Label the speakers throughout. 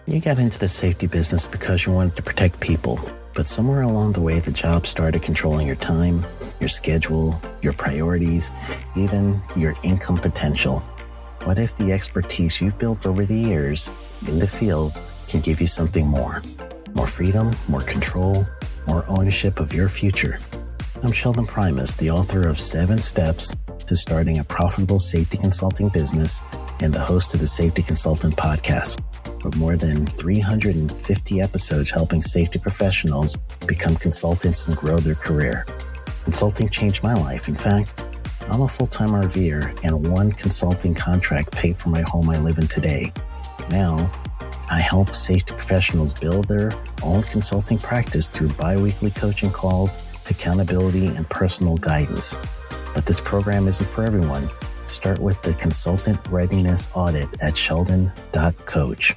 Speaker 1: You got into the safety business because you wanted to protect people, but somewhere along the way, the job started controlling your time, your schedule, your priorities, even your income potential. What if the expertise you've built over the years in the field can give you something more? More freedom, more control, more ownership of your future. I'm Sheldon Primus, the author of 7 Steps to Starting a Profitable Safety Consulting Business and the host of the Safety Consultant Podcast, with more than 350 episodes helping safety professionals become consultants and grow their career. Consulting changed my life. In fact, I'm a full-time RVer, and one consulting contract paid for my home I live in today. Now, I help safety professionals build their own consulting practice through bi-weekly coaching calls, accountability, and personal guidance. But this program isn't for everyone. Start with the Consultant Readiness Audit at sheldon.coach.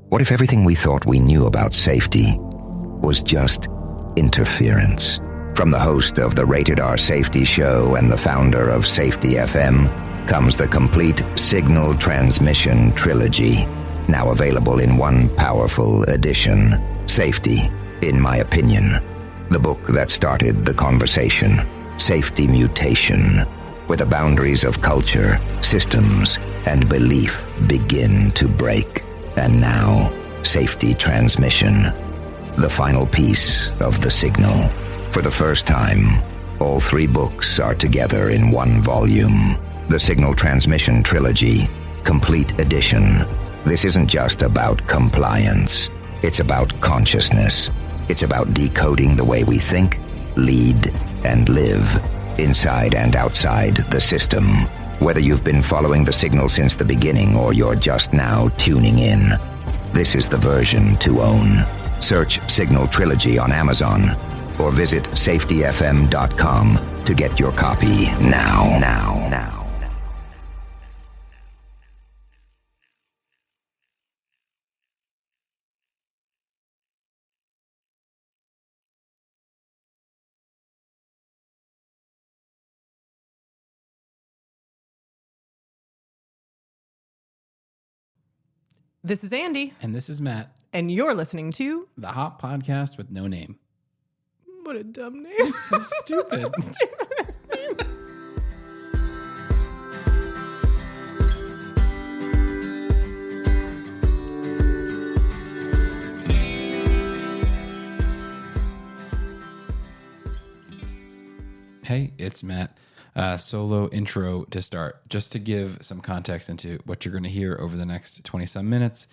Speaker 2: What if everything we thought we knew about safety was just interference? From the host of the Rated R Safety Show and the founder of Safety FM comes the complete Signal Transmission Trilogy, now available in one powerful edition. Safety, in my opinion, the book that started the conversation. Safety Mutation, where the boundaries of culture, systems, and belief begin to break. And now, Safety Transmission, the final piece of the signal. For the first time, all 3 books are together in one volume. The Signal Transmission Trilogy, Complete Edition. This isn't just about compliance. It's about consciousness. It's about decoding the way we think, lead, and live, inside and outside the system. Whether you've been following the signal since the beginning or you're just now tuning in, this is the version to own. Search Signal Trilogy on Amazon or visit safetyfm.com to get your copy now.
Speaker 3: This is Andy.
Speaker 4: And this is Matt.
Speaker 3: And you're listening to
Speaker 4: The Hop Podcast with no name.
Speaker 3: What a dumb name.
Speaker 4: It's so stupid. Hey, it's Matt. Solo intro to start. Just to give some context into what you're going to hear over the next 20-some minutes,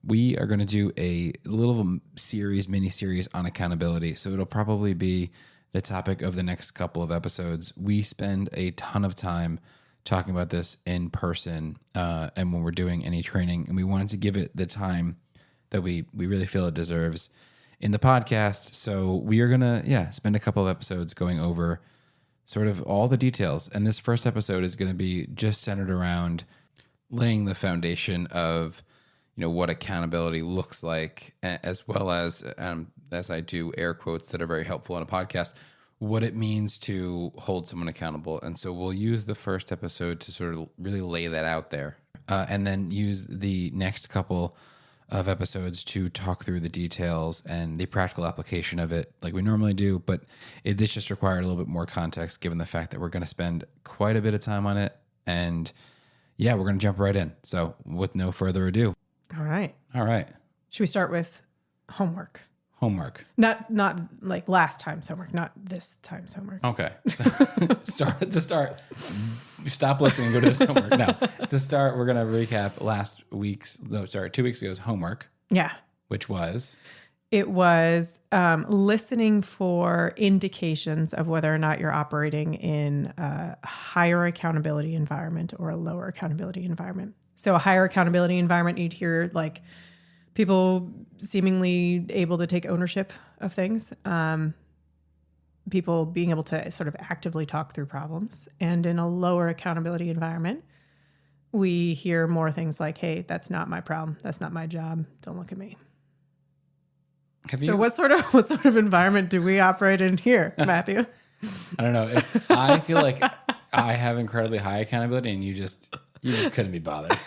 Speaker 4: we are going to do a little mini-series on accountability. So it'll probably be the topic of the next couple of episodes. We spend a ton of time talking about this in person and when we're doing any training, and we wanted to give it the time that we really feel it deserves in the podcast. So we are going to, spend a couple of episodes going over sort of all the details. And this first episode is going to be just centered around laying the foundation of, what accountability looks like, as well as I do air quotes that are very helpful on a podcast, what it means to hold someone accountable. And so we'll use the first episode to sort of really lay that out there, and then use the next couple of episodes to talk through the details and the practical application of it like we normally do. But this just required a little bit more context given the fact that we're going to spend quite a bit of time on it. And we're going to jump right in. So with no further ado.
Speaker 3: All right. Should we start with homework? Not like last time's homework, not this time's homework.
Speaker 4: Okay. So start. Stop listening and go to this homework. No. To start, we're going to recap 2 weeks ago's homework.
Speaker 3: Yeah.
Speaker 4: Which was?
Speaker 3: It was listening for indications of whether or not you're operating in a higher accountability environment or a lower accountability environment. So a higher accountability environment, you'd hear like people seemingly able to take ownership of things, people being able to sort of actively talk through problems. And in a lower accountability environment, we hear more things like, hey, that's not my problem. That's not my job. Don't look at me. So what sort of environment do we operate in here, Matthew?
Speaker 4: I don't know. I feel like I have incredibly high accountability and you just couldn't be bothered.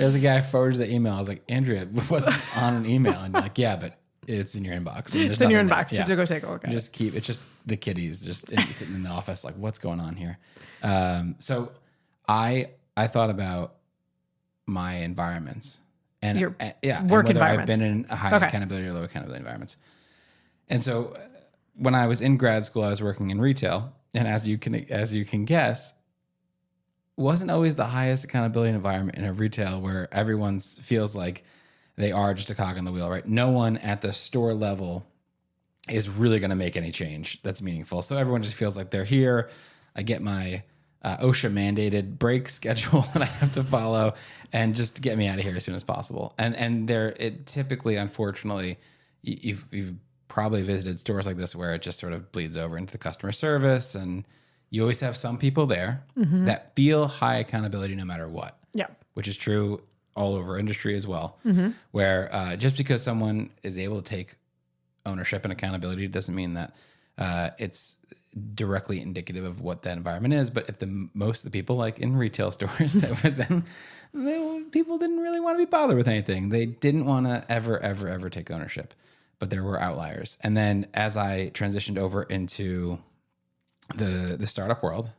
Speaker 4: There's a guy forwards the email. I was like, Andrea, it wasn't on an email. And you're like, yeah, but it's in your inbox. And
Speaker 3: It's in your inbox. Yeah. Go take a look at it.
Speaker 4: It's just the kiddies just sitting in the office. Like, what's going on here? So I thought about my environments and
Speaker 3: your
Speaker 4: work
Speaker 3: and
Speaker 4: whether
Speaker 3: environments.
Speaker 4: I've been in a high accountability or low accountability environments. And so when I was in grad school, I was working in retail. And as you can guess, wasn't always the highest accountability environment in a retail where everyone feels like they are just a cog in the wheel, right? No one at the store level is really going to make any change that's meaningful. So everyone just feels like they're here. I get my OSHA mandated break schedule that I have to follow, and just get me out of here as soon as possible. And it typically, unfortunately, you've probably visited stores like this where it just sort of bleeds over into the customer service, and you always have some people there that feel high accountability no matter what.
Speaker 3: Yeah.
Speaker 4: Which is true all over industry as well, where just because someone is able to take ownership and accountability doesn't mean that it's directly indicative of what that environment is. But if most of the people, like in retail stores that was in, people didn't really want to be bothered with anything. They didn't want to ever take ownership, but there were outliers. And then as I transitioned over into the startup world,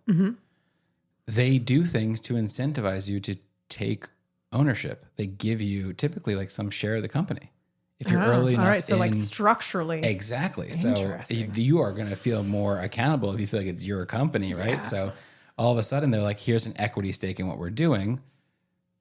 Speaker 4: they do things to incentivize you to take ownership. They give you typically like some share of the company. If you're early enough.
Speaker 3: All right, so like structurally.
Speaker 4: Exactly. So you are going to feel more accountable if you feel like it's your company, right? Yeah. So all of a sudden they're like, here's an equity stake in what we're doing.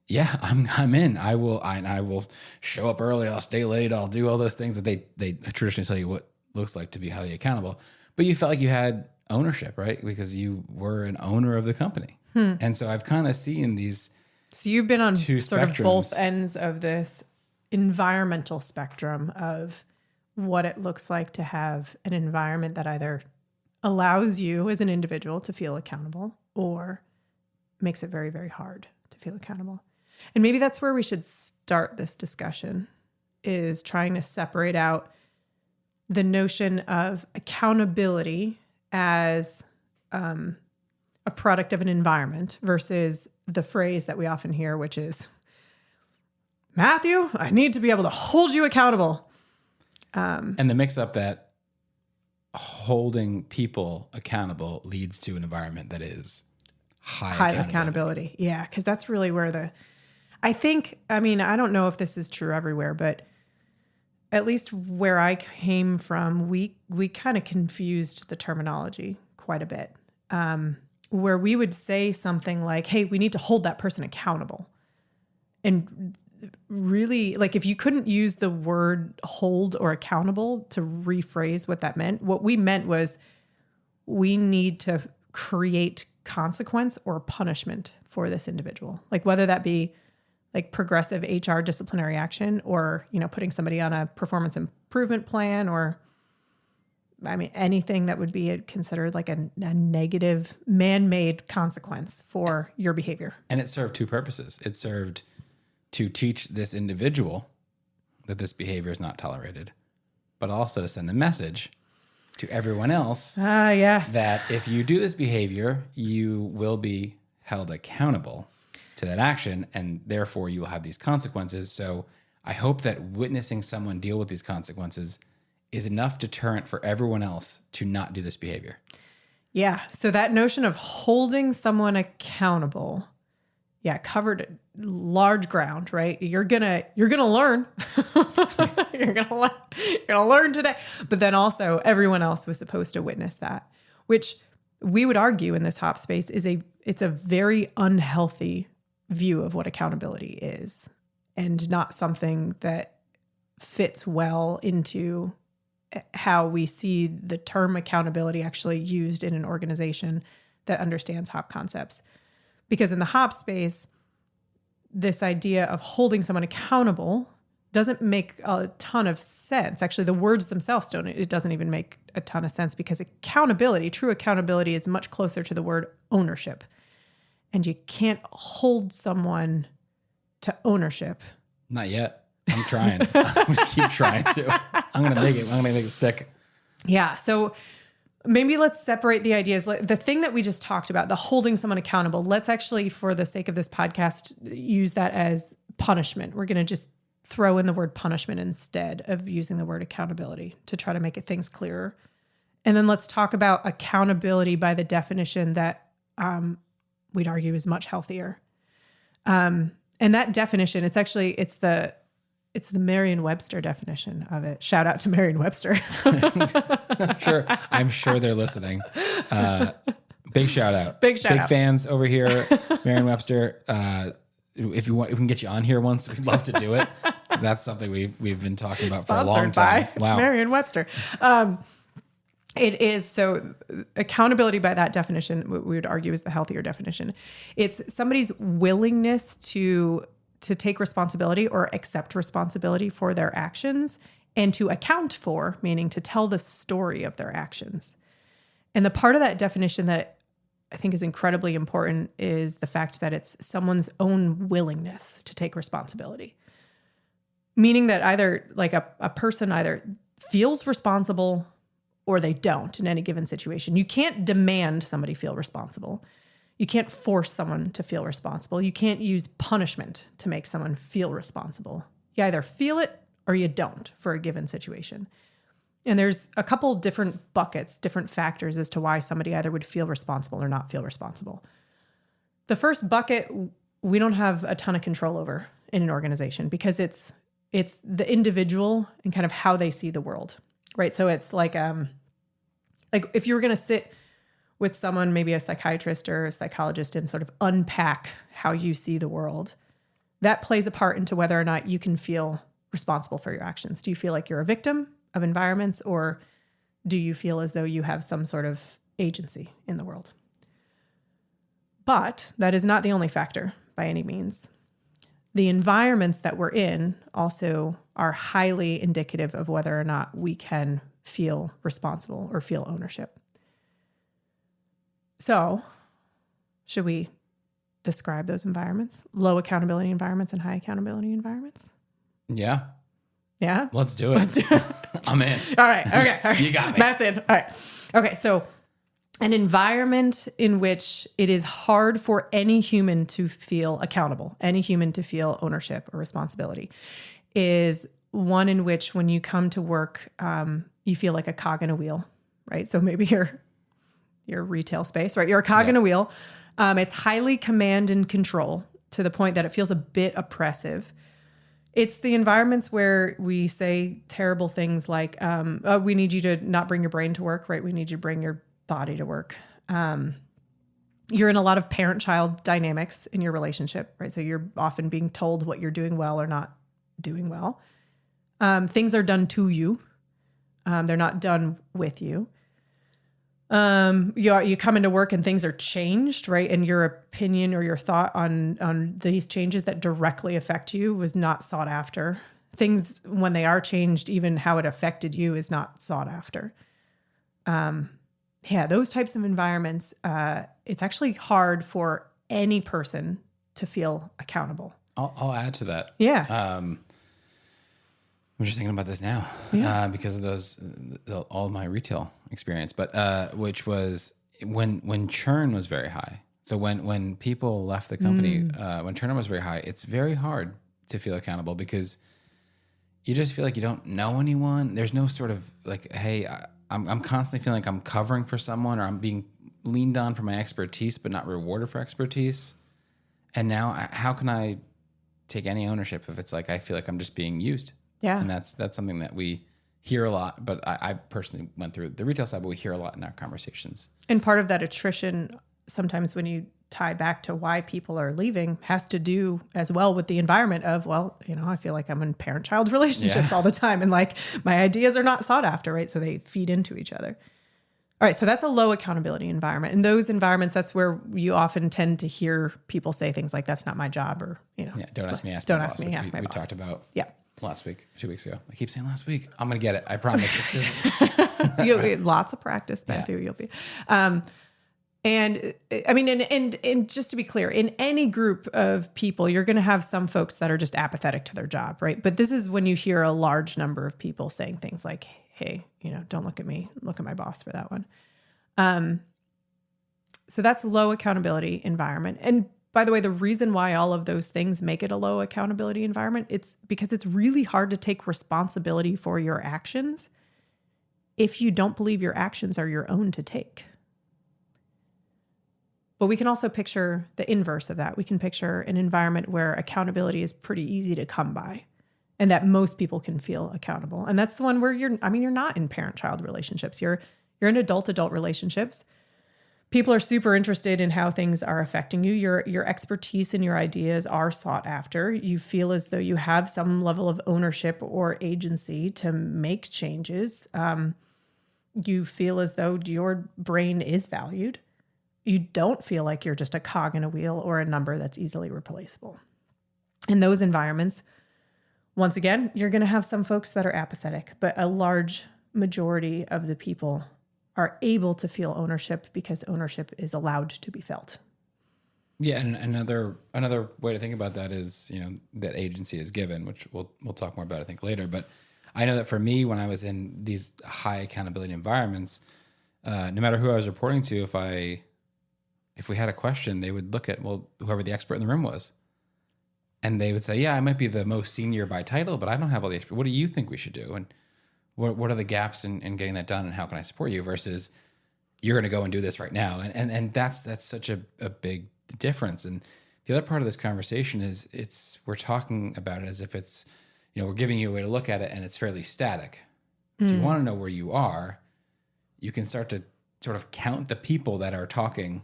Speaker 4: Yeah, I'm in. I will show up early. I'll stay late. I'll do all those things that they traditionally tell you what looks like to be highly accountable. But you felt like you had ownership, right? Because you were an owner of the company. And so I've kind of seen these. So
Speaker 3: you've been on
Speaker 4: sort
Speaker 3: of both ends of this environmental spectrum of what it looks like to have an environment that either allows you as an individual to feel accountable or makes it very, very hard to feel accountable. And maybe that's where we should start this discussion, is trying to separate out the notion of accountability as a product of an environment versus the phrase that we often hear, which is, Matthew, I need to be able to hold you accountable.
Speaker 4: And the mix up that holding people accountable leads to an environment that is high accountability.
Speaker 3: Yeah, because that's really where I don't know if this is true everywhere, but at least where I came from, we kind of confused the terminology quite a bit. Where we would say something like, hey, we need to hold that person accountable. And really, like, if you couldn't use the word hold or accountable to rephrase what that meant, what we meant was we need to create consequence or punishment for this individual. Like, whether that be like progressive HR disciplinary action or, putting somebody on a performance improvement plan, or anything that would be considered like a negative man-made consequence for your behavior.
Speaker 4: And it served two purposes. It served to teach this individual that this behavior is not tolerated, but also to send a message to everyone else that if you do this behavior, you will be held accountable to that action, and therefore you will have these consequences. So I hope that witnessing someone deal with these consequences is enough deterrent for everyone else to not do this behavior.
Speaker 3: Yeah. So that notion of holding someone accountable, covered large ground, right? You're gonna learn. you're gonna learn today. But then also everyone else was supposed to witness that, which we would argue in this hop space it's a very unhealthy view of what accountability is, and not something that fits well into how we see the term accountability actually used in an organization that understands hop concepts. Because in the hop space, this idea of holding someone accountable doesn't make a ton of sense. Actually, the words themselves don't. It doesn't even make a ton of sense, because true accountability is much closer to the word ownership. And you can't hold someone to ownership.
Speaker 4: Not yet. I'm trying. I'm going to keep trying to. I'm going to make it. I'm going to make it stick.
Speaker 3: Yeah. So maybe let's separate the ideas. The thing that we just talked about, the holding someone accountable, let's actually, for the sake of this podcast, use that as punishment. We're going to just throw in the word punishment instead of using the word accountability to try to make things clearer. And then let's talk about accountability by the definition that we'd argue is much healthier. And that definition, it's the Merriam-Webster definition of it. Shout out to Merriam-Webster.
Speaker 4: I'm sure they're listening. Big shout out.
Speaker 3: Big
Speaker 4: fans over here. Merriam-Webster. If we can get you on here once, we'd love to do it. That's something we've been talking about for a long time.
Speaker 3: Sponsored by Merriam-Webster. It is, so accountability by that definition, we would argue, is the healthier definition. It's somebody's willingness to take responsibility or accept responsibility for their actions and to account for, meaning to tell the story of their actions. And the part of that definition that I think is incredibly important is the fact that it's someone's own willingness to take responsibility. Meaning that either like a person either feels responsible or they don't in any given situation. You can't demand somebody feel responsible. You can't force someone to feel responsible. You can't use punishment to make someone feel responsible. You either feel it or you don't for a given situation. And there's a couple different buckets, different factors as to why somebody either would feel responsible or not feel responsible. The first bucket, we don't have a ton of control over in an organization because it's the individual and kind of how they see the world, right? So it's like if you were going to sit with someone, maybe a psychiatrist or a psychologist, and sort of unpack how you see the world, that plays a part into whether or not you can feel responsible for your actions. Do you feel like you're a victim of environments, or do you feel as though you have some sort of agency in the world? But that is not the only factor by any means. The environments that we're in also are highly indicative of whether or not we can feel responsible or feel ownership. So, should we describe those environments? Low accountability environments and high accountability environments?
Speaker 4: Yeah.
Speaker 3: Yeah?
Speaker 4: Let's do it. I'm in.
Speaker 3: All right. Okay.
Speaker 4: You got me.
Speaker 3: Matt's in. All right. Okay. So an environment in which it is hard for any human to feel accountable, any human to feel ownership or responsibility, is one in which when you come to work, you feel like a cog in a wheel, right? So maybe your retail space, right? You're a cog in a wheel. It's highly command and control to the point that it feels a bit oppressive. It's the environments where we say terrible things like, we need you to not bring your brain to work, right? We need you to bring your body to work. You're in a lot of parent-child dynamics in your relationship, right? So you're often being told what you're doing well or not doing well. Things are done to you. They're not done with you. You come into work and things are changed, right? And your opinion or your thought on these changes that directly affect you was not sought after. Things, when they are changed, even how it affected you is not sought after. Those types of environments, it's actually hard for any person to feel accountable.
Speaker 4: I'll add to that.
Speaker 3: Yeah.
Speaker 4: I'm just thinking about this now because of all of my retail experience, but which was when churn was very high. So when people left the company, when turnover was very high, it's very hard to feel accountable because you just feel like you don't know anyone. There's no sort of like, hey, I'm constantly feeling like I'm covering for someone or I'm being leaned on for my expertise, but not rewarded for expertise. And now how can I take any ownership if it's like, I feel like I'm just being used?
Speaker 3: Yeah.
Speaker 4: And that's something that we hear a lot, but I personally went through the retail side, but we hear a lot in our conversations.
Speaker 3: And part of that attrition, sometimes when you tie back to why people are leaving, has to do as well with the environment of, I feel like I'm in parent-child relationships all the time. And like my ideas are not sought after, right? So they feed into each other. All right. So that's a low accountability environment. In those environments, that's where you often tend to hear people say things like, that's not my job, or,
Speaker 4: don't ask me, ask
Speaker 3: don't
Speaker 4: my
Speaker 3: ask
Speaker 4: boss,
Speaker 3: me, ask my
Speaker 4: we
Speaker 3: boss.
Speaker 4: talked about.
Speaker 3: Yeah.
Speaker 4: Last week, 2 weeks ago. I keep saying last week. I'm going to get it. I promise.
Speaker 3: It's lots of practice, Matthew. You'll be. And I mean, and just to be clear, in any group of people, you're going to have some folks that are just apathetic to their job, right? But this is when you hear a large number of people saying things like, hey, don't look at me, look at my boss for that one. So that's low accountability environment. And by the way, the reason why all of those things make it a low accountability environment, it's because it's really hard to take responsibility for your actions if you don't believe your actions are your own to take. But we can also picture the inverse of that. We can picture an environment where accountability is pretty easy to come by and that most people can feel accountable. And that's the one where you're not in parent-child relationships. You're in adult-adult relationships. People are super interested in how things are affecting you. Your expertise and your ideas are sought after. You feel as though you have some level of ownership or agency to make changes. You feel as though your brain is valued. You don't feel like you're just a cog in a wheel or a number that's easily replaceable. In those environments, once again, you're going to have some folks that are apathetic, but a large majority of the people are able to feel ownership because ownership is allowed to be felt.
Speaker 4: Yeah, and another way to think about that is, that agency is given, which we'll talk more about, I think, later. But I know that for me, when I was in these high accountability environments, no matter who I was reporting to, if we had a question, they would look at, whoever the expert in the room was. And they would say, yeah, I might be the most senior by title, but I don't have all the expertise. What do you think we should do? And what are the gaps in getting that done, and how can I support you, versus you're going to go and do this right now. And that's such a big difference. And the other part of this conversation is we're talking about it as if it's, we're giving you a way to look at it and it's fairly static. If you want to know where you are, you can start to sort of count the people that are talking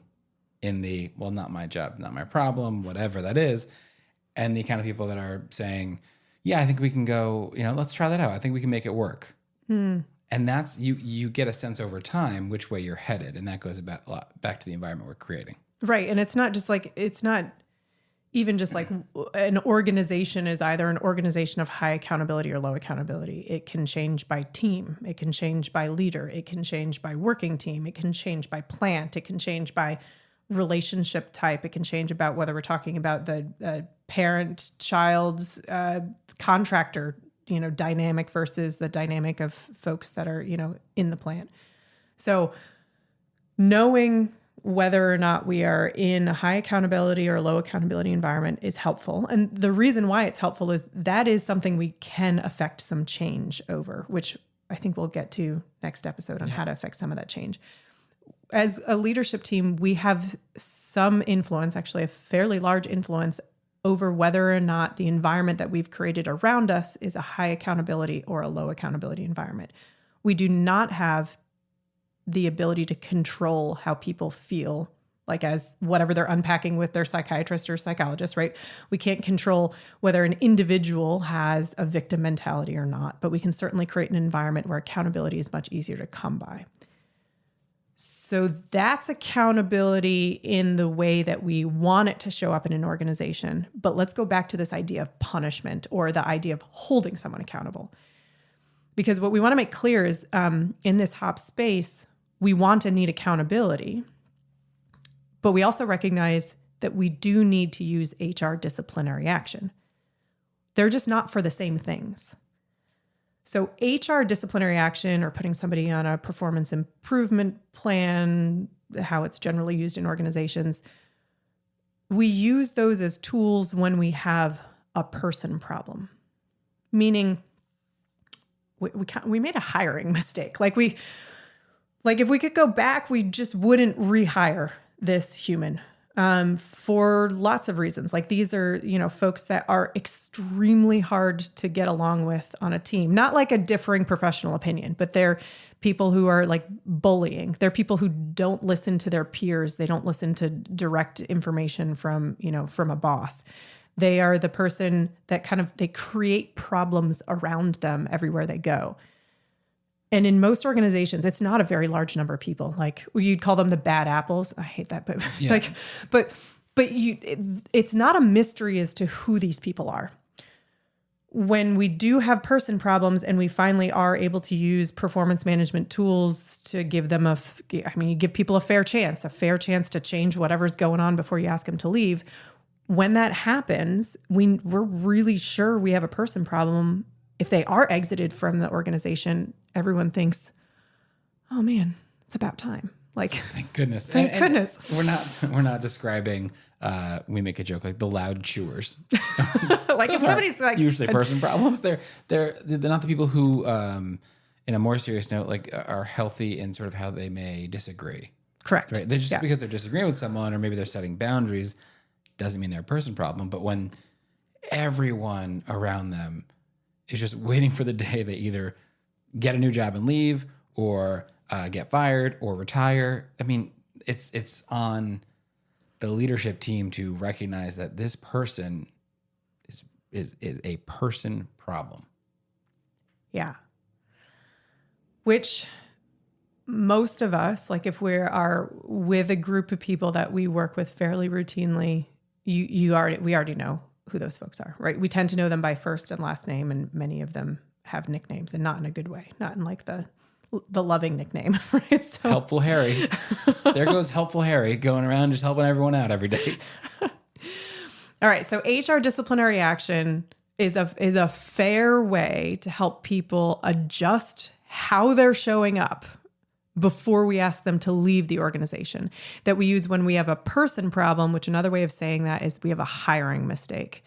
Speaker 4: in the, well, not my job, not my problem, whatever that is. And the kind of people that are saying, yeah, I think we can go, let's try that out. I think we can make it work. And that's, you get a sense over time which way you're headed. And that goes back to the environment we're creating.
Speaker 3: Right. And it's not even just like an organization is either an organization of high accountability or low accountability. It can change by team. It can change by leader. It can change by working team. It can change by plant. It can change by relationship type. It can change about whether we're talking about the parent-child's contractor, dynamic versus the dynamic of folks that are, in the plant. So knowing whether or not we are in a high accountability or low accountability environment is helpful. And the reason why it's helpful is that is something we can affect some change over, which I think we'll get to next episode on how to affect some of that change. As a leadership team, we have some influence, actually a fairly large influence, over whether or not the environment that we've created around us is a high accountability or a low accountability environment. We do not have the ability to control how people feel, like as whatever they're unpacking with their psychiatrist or psychologist, right? We can't control whether an individual has a victim mentality or not, but we can certainly create an environment where accountability is much easier to come by. So that's accountability in the way that we want it to show up in an organization. But let's go back to this idea of punishment or the idea of holding someone accountable. Because what we want to make clear is in this HOP space, we want and need accountability. But we also recognize that we do need to use HR disciplinary action. They're just not for the same things. So HR disciplinary action, or putting somebody on a performance improvement plan, how it's generally used in organizations, we use those as tools when we have a person problem. Meaning we made a hiring mistake. Like if we could go back, we just wouldn't rehire this human. For lots of reasons. Like these are, folks that are extremely hard to get along with on a team. Not like a differing professional opinion, but they're people who are like bullying. They're people who don't listen to their peers. They don't listen to direct information from a boss. They are the person that they create problems around them everywhere they go. And in most organizations, it's not a very large number of people. Like you'd call them the bad apples. I hate that, but
Speaker 4: yeah.
Speaker 3: It's not a mystery as to who these people are. When we do have person problems and we finally are able to use performance management tools to give them you give people a fair chance to change whatever's going on before you ask them to leave. When that happens, we're really sure we have a person problem. If they are exited from the organization, everyone thinks, oh man, it's about time. Like,
Speaker 4: Thank goodness.
Speaker 3: Thank goodness.
Speaker 4: We're not describing, we make a joke like the loud chewers.
Speaker 3: like if somebody's like
Speaker 4: usually person problems, they're not the people who, in a more serious note, like are healthy in sort of how they may disagree.
Speaker 3: correct.
Speaker 4: Right. They're just because they're disagreeing with someone, or maybe they're setting boundaries, doesn't mean they're a person problem. But when everyone around them is just waiting for the day they either get a new job and leave, or get fired or retire. I mean, it's on the leadership team to recognize that this person is a person problem.
Speaker 3: Yeah. Which most of us, like if we are with a group of people that we work with fairly routinely, we already know who those folks are, right? We tend to know them by first and last name, and many of them have nicknames, and not in a good way, not in like the loving nickname, right? So,
Speaker 4: Helpful Harry. There goes Helpful Harry going around just helping everyone out every day.
Speaker 3: all right. So HR disciplinary action is a fair way to help people adjust how they're showing up before we ask them to leave the organization, that we use when we have a person problem, which another way of saying that is we have a hiring mistake.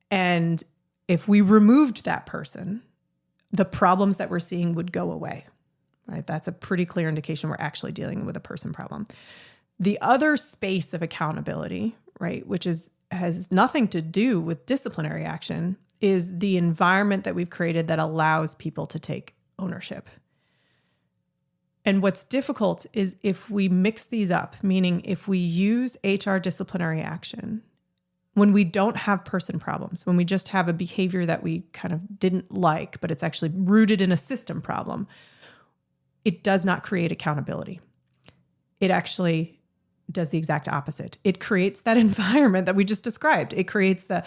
Speaker 3: And if we removed that person, the problems that we're seeing would go away, right? That's a pretty clear indication we're actually dealing with a person problem. The other space of accountability, right, which has nothing to do with disciplinary action, is the environment that we've created that allows people to take ownership. And what's difficult is if we mix these up, meaning if we use HR disciplinary action when we don't have person problems, when we just have a behavior that we kind of didn't like, but it's actually rooted in a system problem, it does not create accountability. It actually does the exact opposite. It creates that environment that we just described. It creates the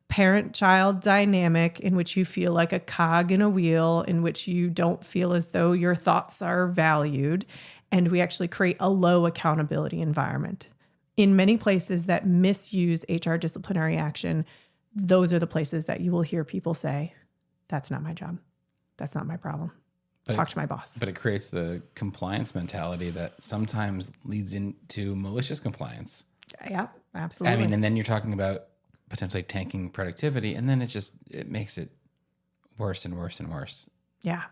Speaker 3: parent-child dynamic in which you feel like a cog in a wheel, in which you don't feel as though your thoughts are valued. And we actually create a low accountability environment. In many places that misuse HR disciplinary action, those are the places that you will hear people say, that's not my job. That's not my problem. Talk to my boss.
Speaker 4: But it creates the compliance mentality that sometimes leads into malicious compliance.
Speaker 3: Yeah, absolutely.
Speaker 4: I mean, and then you're talking about potentially tanking productivity, and then it makes it worse and worse and worse.
Speaker 3: Yeah.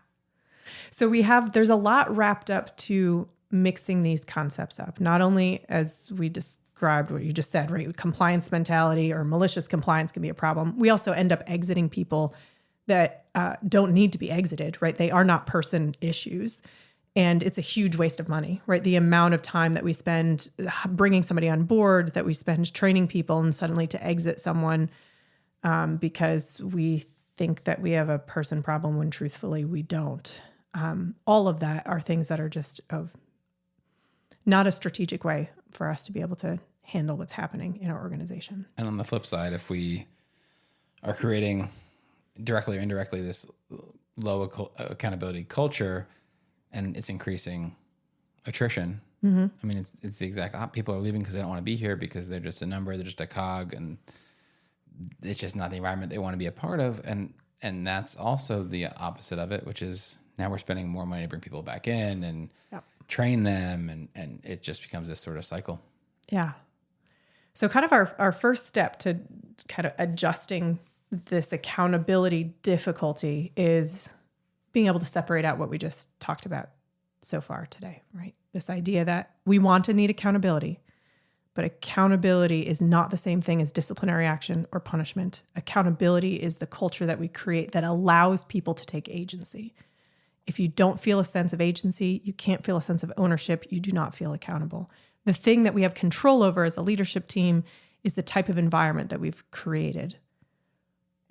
Speaker 3: So there's a lot wrapped up to mixing these concepts up. Not only as we described what you just said, right? Compliance mentality or malicious compliance can be a problem. We also end up exiting people that don't need to be exited, right? They are not person issues. And it's a huge waste of money, right? The amount of time that we spend bringing somebody on board, that we spend training people, and suddenly to exit someone because we think that we have a person problem when truthfully we don't. All of that are things that are just not a strategic way for us to be able to handle what's happening in our organization.
Speaker 4: And on the flip side, if we are creating directly or indirectly this low accountability culture, and it's increasing attrition. Mm-hmm. I mean, it's the exact people are leaving because they don't want to be here, because they're just a number, they're just a cog, and it's just not the environment they want to be a part of. And that's also the opposite of it, which is now we're spending more money to bring people back in and train them, and it just becomes this sort of cycle.
Speaker 3: Yeah. So kind of our first step to kind of adjusting this accountability difficulty is being able to separate out what we just talked about so far today, right? This idea that we want to need accountability, but accountability is not the same thing as disciplinary action or punishment. Accountability is the culture that we create that allows people to take agency. If you don't feel a sense of agency, you can't feel a sense of ownership, you do not feel accountable. The thing that we have control over as a leadership team is the type of environment that we've created.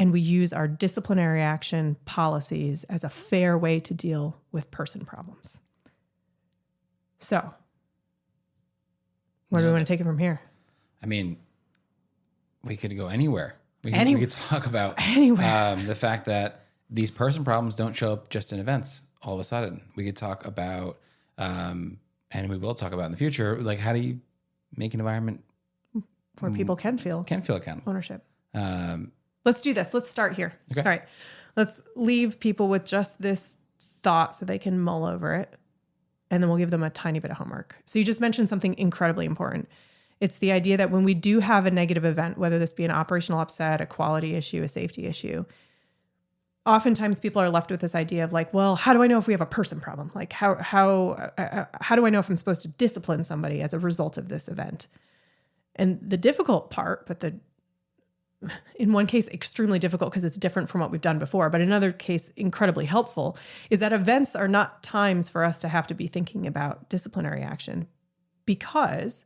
Speaker 3: And we use our disciplinary action policies as a fair way to deal with person problems. So, where do we want to take it from here?
Speaker 4: I mean, we could go anywhere. We could talk about the fact that these person problems don't show up just in events all of a sudden. We could talk about, and we will talk about in the future, like how do you make an environment
Speaker 3: where people can feel
Speaker 4: accountable,
Speaker 3: ownership. Let's do this. Let's start here.
Speaker 4: Okay.
Speaker 3: All right. Let's leave people with just this thought so they can mull over it. and then we'll give them a tiny bit of homework. So you just mentioned something incredibly important. It's the idea that when we do have a negative event, whether this be an operational upset, a quality issue, a safety issue, oftentimes people are left with this idea of like, well, how do I know if we have a person problem? Like how do I know if I'm supposed to discipline somebody as a result of this event? And the difficult part, but in one case, extremely difficult because it's different from what we've done before, but in another case, incredibly helpful, is that events are not times for us to have to be thinking about disciplinary action, because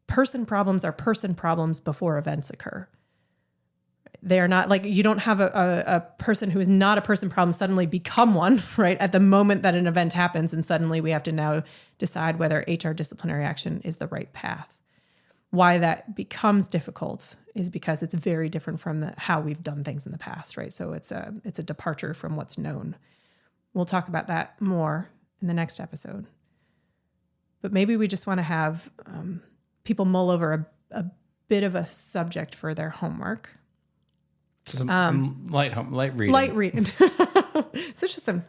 Speaker 3: person problems are person problems before events occur. They are not like, you don't have a person who is not a person problem suddenly become one, right? At the moment that an event happens, and suddenly we have to now decide whether HR disciplinary action is the right path. Why that becomes difficult is because it's very different from how we've done things in the past, right? So it's a departure from what's known. We'll talk about that more in the next episode. But maybe we just want to have people mull over a bit of a subject for their homework.
Speaker 4: So some light reading.
Speaker 3: Light reading. So just some.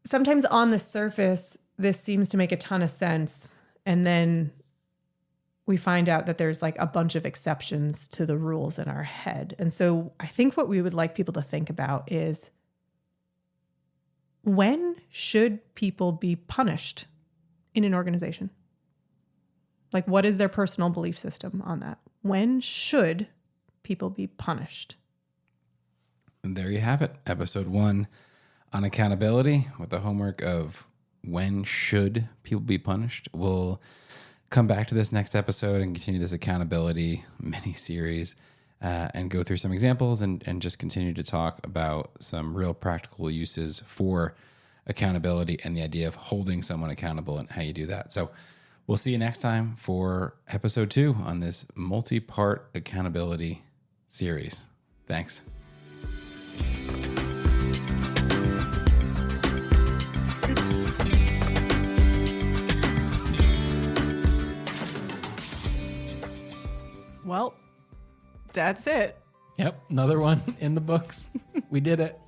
Speaker 3: Sometimes on the surface, this seems to make a ton of sense. And then we find out that there's like a bunch of exceptions to the rules in our head. And so I think what we would like people to think about is, when should people be punished in an organization? Like, what is their personal belief system on that? When should people be punished?
Speaker 4: And there you have it. Episode 1 on accountability, with the homework of when should people be punished. We'll come back to this next episode and continue this accountability mini-series and go through some examples and just continue to talk about some real practical uses for accountability and the idea of holding someone accountable and how you do that. So we'll see you next time for episode 2 on this multi-part accountability series. Thanks.
Speaker 3: Well, that's it.
Speaker 4: Yep, another one in the books. We did it.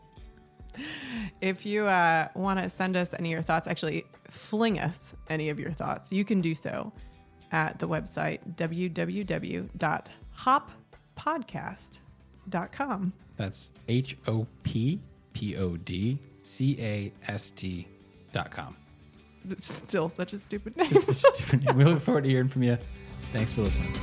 Speaker 3: If you want to send us any of your thoughts, actually fling us any of your thoughts, you can do so at the website www.hoppodcast.com.
Speaker 4: That's HOPPODCAST.com.
Speaker 3: It's still such a stupid name.
Speaker 4: It's such a stupid name. We look forward to hearing from you. Thanks for listening.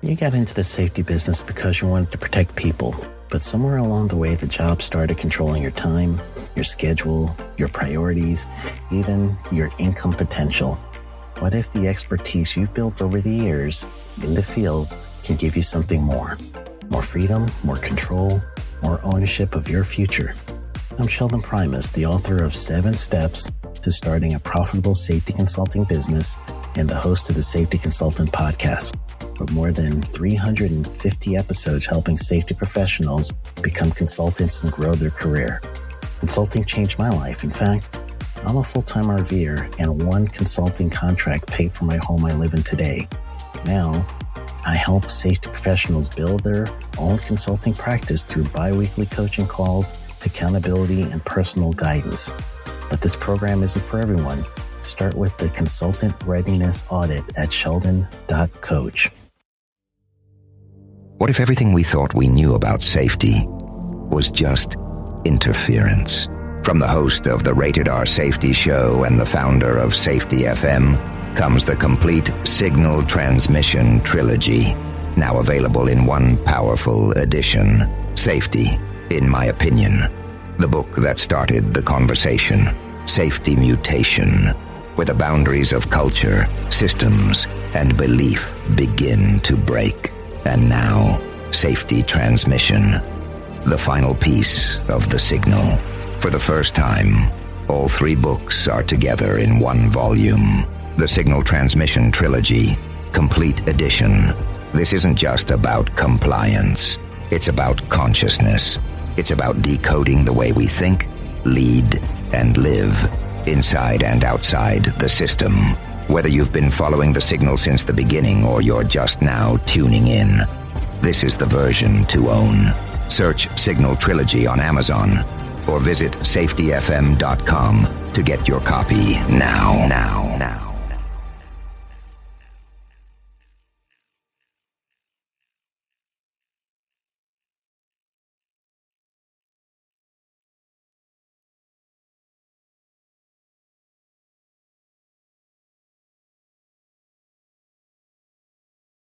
Speaker 1: You got into the safety business because you wanted to protect people, but somewhere along the way, the job started controlling your time, your schedule, your priorities, even your income potential. What if the expertise you've built over the years in the field can give you something more? More freedom, more control, more ownership of your future. I'm Sheldon Primus, the author of 7 Steps to Starting a Profitable Safety Consulting Business and the host of the Safety Consultant Podcast, with more than 350 episodes helping safety professionals become consultants and grow their career. Consulting changed my life. In fact, I'm a full-time RVer, and one consulting contract paid for my home I live in today. Now, I help safety professionals build their own consulting practice through bi-weekly coaching calls, accountability, and personal guidance. But this program isn't for everyone. Start with the Consultant Readiness Audit at sheldon.coach.
Speaker 2: What if everything we thought we knew about safety was just interference? From the host of the Rated R Safety Show and the founder of Safety FM comes the complete Signal Transmission Trilogy, now available in one powerful edition. Safety, in my opinion, the book that started the conversation. Safety Mutation, where the boundaries of culture, systems, and belief begin to break. And now, Safety Transmission, the final piece of the signal. For the first time, all 3 books are together in one volume. The Signal Transmission Trilogy, Complete Edition. This isn't just about compliance. It's about consciousness. It's about decoding the way we think, lead, and live inside and outside the system. Whether you've been following the signal since the beginning or you're just now tuning in, this is the version to own. Search Signal Trilogy on Amazon or visit safetyfm.com to get your copy now.